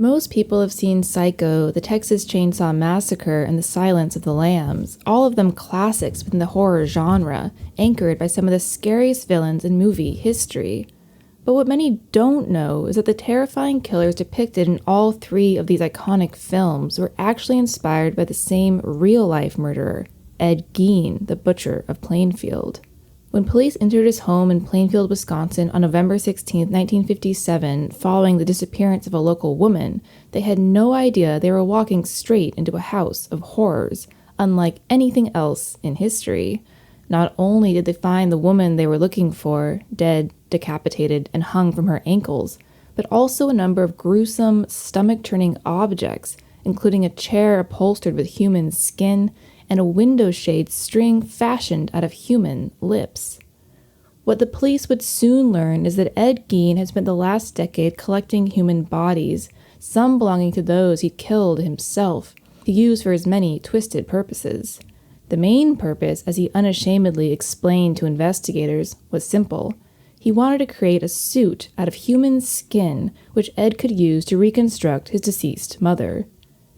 Most people have seen Psycho, the Texas Chain Saw Massacre, and The Silence of the Lambs, all of them classics within the horror genre, anchored by some of the scariest villains in movie history. But what many don't know is that the terrifying killers depicted in all three of these iconic films were actually inspired by the same real-life murderer, Ed Gein, the Butcher of Plainfield. When police entered his home in Plainfield, Wisconsin on November 16, 1957, following the disappearance of a local woman, they had no idea they were walking straight into a house of horrors, unlike anything else in history. Not only did they find the woman they were looking for, dead, decapitated, and hung from her ankles, but also a number of gruesome, stomach-churning objects, including a chair upholstered with human skin and a window shade string fashioned out of human lips. What the police would soon learn is that Ed Gein had spent the last decade collecting human bodies, some belonging to those he killed himself, to use for his many twisted purposes. The main purpose, as he unashamedly explained to investigators, was simple. He wanted to create a suit out of human skin which Ed could use to reconstruct his deceased mother.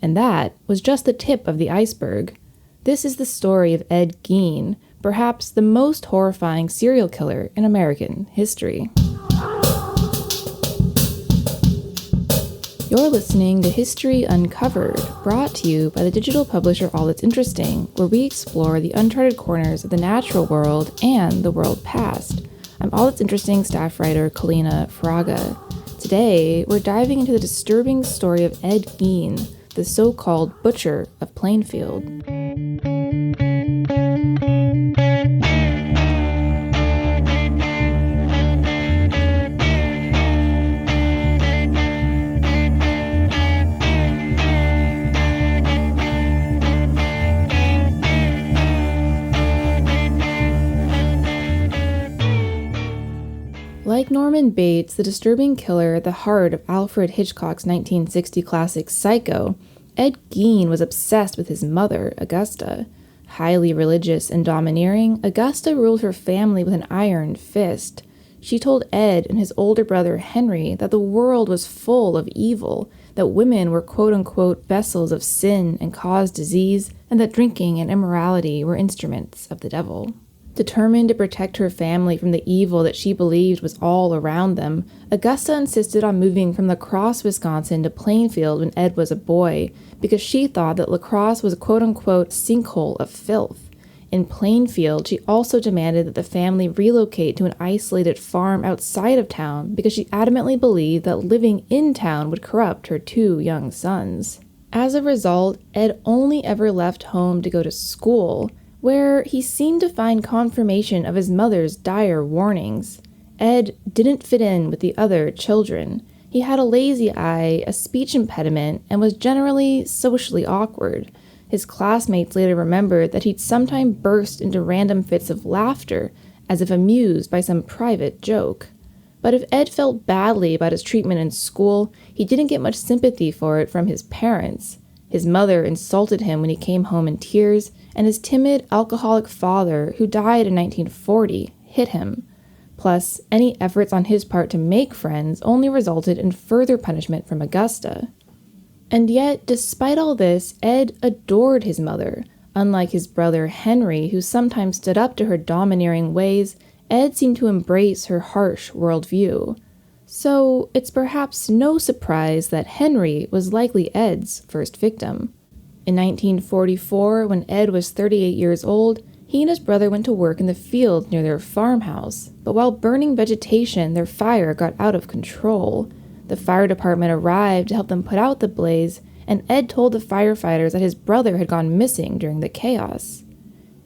And that was just the tip of the iceberg. This is the story of Ed Gein, perhaps the most horrifying serial killer in American history. You're listening to History Uncovered, brought to you by the digital publisher All That's Interesting, where we explore the uncharted corners of the natural world and the world past. I'm All That's Interesting staff writer Kalina Fraga. Today, we're diving into the disturbing story of Ed Gein, the so-called Butcher of Plainfield. Like Norman Bates, the disturbing killer at the heart of Alfred Hitchcock's 1960 classic Psycho, Ed Gein was obsessed with his mother, Augusta. Highly religious and domineering, Augusta ruled her family with an iron fist. She told Ed and his older brother Henry that the world was full of evil, that women were quote-unquote vessels of sin and caused disease, and that drinking and immorality were instruments of the devil. Determined to protect her family from the evil that she believed was all around them, Augusta insisted on moving from La Crosse, Wisconsin to Plainfield when Ed was a boy, because she thought that La Crosse was a quote-unquote sinkhole of filth. In Plainfield, she also demanded that the family relocate to an isolated farm outside of town because she adamantly believed that living in town would corrupt her two young sons. As a result, Ed only ever left home to go to school, where he seemed to find confirmation of his mother's dire warnings. Ed didn't fit in with the other children. He had a lazy eye, a speech impediment, and was generally socially awkward. His classmates later remembered that he'd sometimes burst into random fits of laughter, as if amused by some private joke. But if Ed felt badly about his treatment in school, he didn't get much sympathy for it from his parents. His mother insulted him when he came home in tears, and his timid, alcoholic father, who died in 1940, hit him. Plus, any efforts on his part to make friends only resulted in further punishment from Augusta. And yet, despite all this, Ed adored his mother. Unlike his brother Henry, who sometimes stood up to her domineering ways, Ed seemed to embrace her harsh worldview. So, it's perhaps no surprise that Henry was likely Ed's first victim. In 1944, when Ed was 38 years old, he and his brother went to work in the field near their farmhouse, but while burning vegetation, their fire got out of control. The fire department arrived to help them put out the blaze, and Ed told the firefighters that his brother had gone missing during the chaos.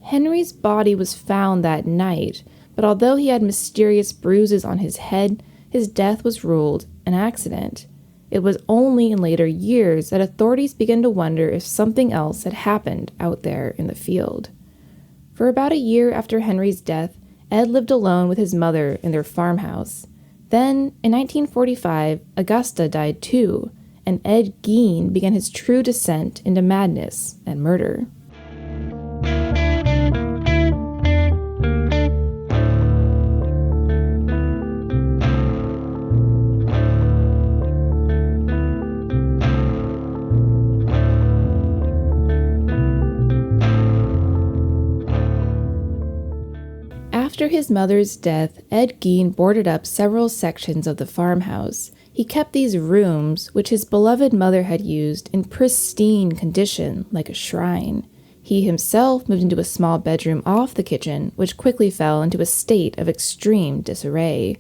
Henry's body was found that night, but although he had mysterious bruises on his head, his death was ruled an accident. It was only in later years that authorities began to wonder if something else had happened out there in the field. For about a year after Henry's death, Ed lived alone with his mother in their farmhouse. Then, in 1945, Augusta died too, and Ed Gein began his true descent into madness and murder. After his mother's death, Ed Gein boarded up several sections of the farmhouse. He kept these rooms, which his beloved mother had used, in pristine condition, like a shrine. He himself moved into a small bedroom off the kitchen, which quickly fell into a state of extreme disarray.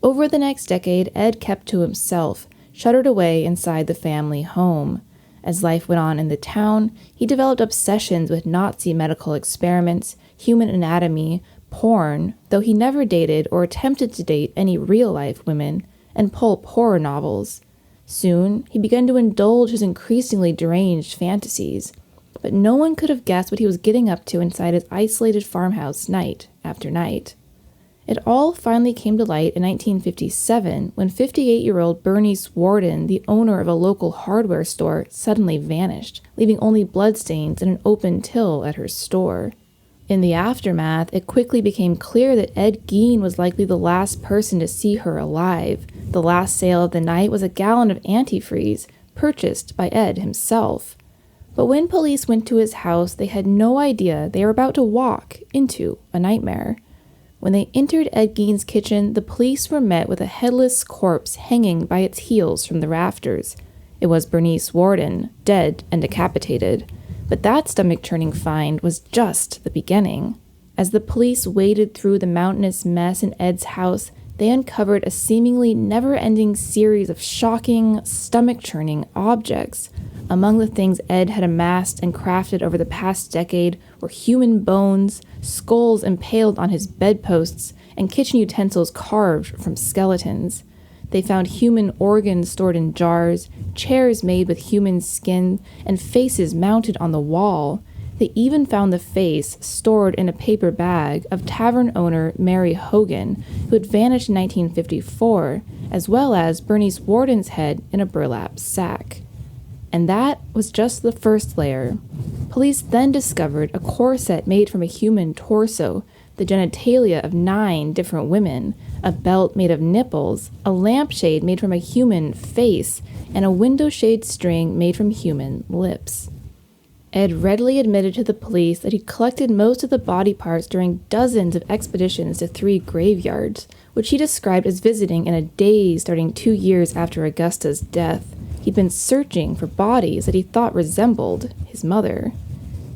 Over the next decade, Ed kept to himself, shuttered away inside the family home. As life went on in the town, he developed obsessions with Nazi medical experiments, human anatomy, porn, though he never dated or attempted to date any real-life women, and pulp horror novels. Soon, he began to indulge his increasingly deranged fantasies, but no one could have guessed what he was getting up to inside his isolated farmhouse night after night. It all finally came to light in 1957 when 58-year-old Bernice Warden, the owner of a local hardware store, suddenly vanished, leaving only bloodstains and an open till at her store. In the aftermath, it quickly became clear that Ed Gein was likely the last person to see her alive. The last sale of the night was a gallon of antifreeze, purchased by Ed himself. But when police went to his house, they had no idea they were about to walk into a nightmare. When they entered Ed Gein's kitchen, the police were met with a headless corpse hanging by its heels from the rafters. It was Bernice Warden, dead and decapitated. But that stomach-churning find was just the beginning. As the police waded through the mountainous mess in Ed's house, they uncovered a seemingly never-ending series of shocking, stomach-churning objects. Among the things Ed had amassed and crafted over the past decade were human bones, skulls impaled on his bedposts, and kitchen utensils carved from skeletons. They found human organs stored in jars, chairs made with human skin, and faces mounted on the wall. They even found the face, stored in a paper bag, of tavern owner Mary Hogan, who had vanished in 1954, as well as Bernice Warden's head in a burlap sack. And that was just the first layer. Police then discovered a corset made from a human torso, the genitalia of 9 different women, a belt made of nipples, a lampshade made from a human face, and a window shade string made from human lips. Ed readily admitted to the police that he'd collected most of the body parts during dozens of expeditions to 3 graveyards, which he described as visiting in a daze starting 2 years after Augusta's death. He'd been searching for bodies that he thought resembled his mother.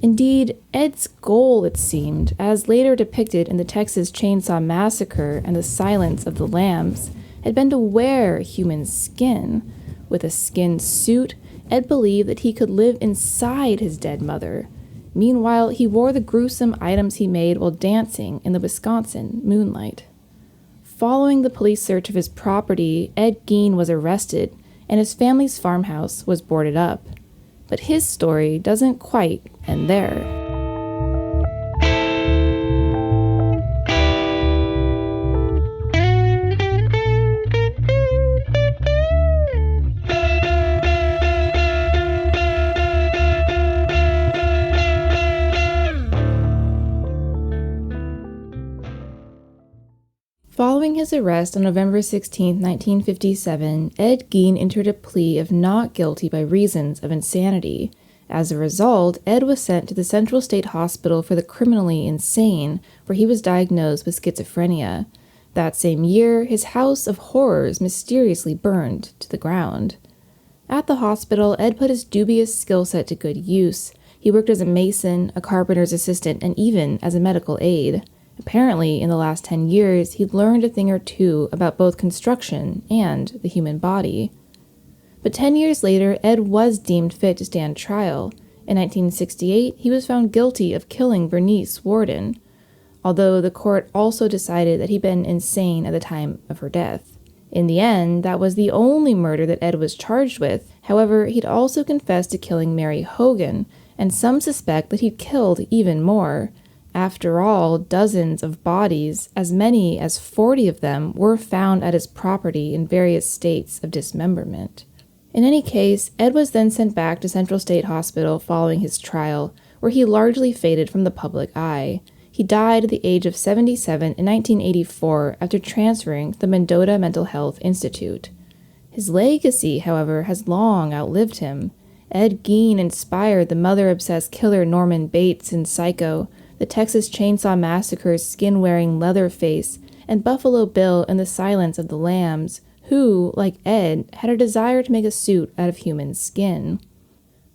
Indeed, Ed's goal, it seemed, as later depicted in the Texas Chain Saw Massacre and the Silence of the Lambs, had been to wear human skin. With a skin suit, Ed believed that he could live inside his dead mother. Meanwhile, he wore the gruesome items he made while dancing in the Wisconsin moonlight. Following the police search of his property, Ed Gein was arrested, and his family's farmhouse was boarded up. But his story doesn't quite end there. Following his arrest on November 16, 1957, Ed Gein entered a plea of not guilty by reasons of insanity. As a result, Ed was sent to the Central State Hospital for the Criminally Insane, where he was diagnosed with schizophrenia. That same year, his house of horrors mysteriously burned to the ground. At the hospital, Ed put his dubious skill set to good use. He worked as a mason, a carpenter's assistant, and even as a medical aide. Apparently, in the last 10 years, he'd learned a thing or two about both construction and the human body. But 10 years later, Ed was deemed fit to stand trial. In 1968, he was found guilty of killing Bernice Warden, although the court also decided that he'd been insane at the time of her death. In the end, that was the only murder that Ed was charged with. However, he'd also confessed to killing Mary Hogan, and some suspect that he'd killed even more. After all, dozens of bodies, as many as 40 of them, were found at his property in various states of dismemberment. In any case, Ed was then sent back to Central State Hospital following his trial, where he largely faded from the public eye. He died at the age of 77 in 1984 after transferring to the Mendota Mental Health Institute. His legacy, however, has long outlived him. Ed Gein inspired the mother-obsessed killer Norman Bates in Psycho, the Texas Chain Saw Massacre's skin-wearing Leatherface, and Buffalo Bill in The Silence of the Lambs, who, like Ed, had a desire to make a suit out of human skin.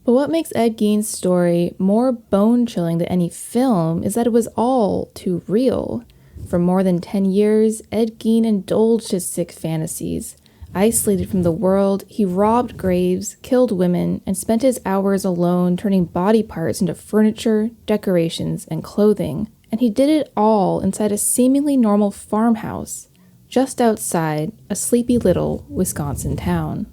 But what makes Ed Gein's story more bone-chilling than any film is that it was all too real. For more than 10 years, Ed Gein indulged his sick fantasies. Isolated from the world, he robbed graves, killed women, and spent his hours alone turning body parts into furniture, decorations, and clothing. And he did it all inside a seemingly normal farmhouse, just outside a sleepy little Wisconsin town.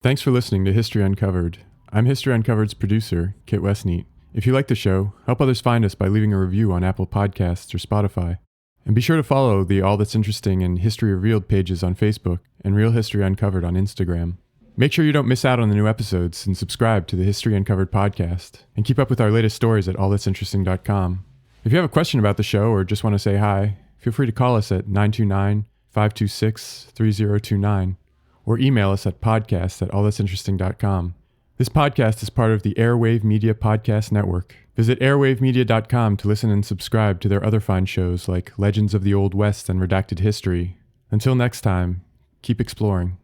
Thanks for listening to History Uncovered. I'm History Uncovered's producer, Kit Westneat. If you like the show, help others find us by leaving a review on Apple Podcasts or Spotify. And be sure to follow the All That's Interesting and History Revealed pages on Facebook and Real History Uncovered on Instagram. Make sure you don't miss out on the new episodes and subscribe to the History Uncovered podcast. And keep up with our latest stories at allthat'sinteresting.com. If you have a question about the show or just want to say hi, feel free to call us at 929-526-3029. or email us at podcast@allthat'sinteresting.com. This podcast is part of the Airwave Media Podcast Network. Visit airwavemedia.com to listen and subscribe to their other fine shows like Legends of the Old West and Redacted History. Until next time, keep exploring.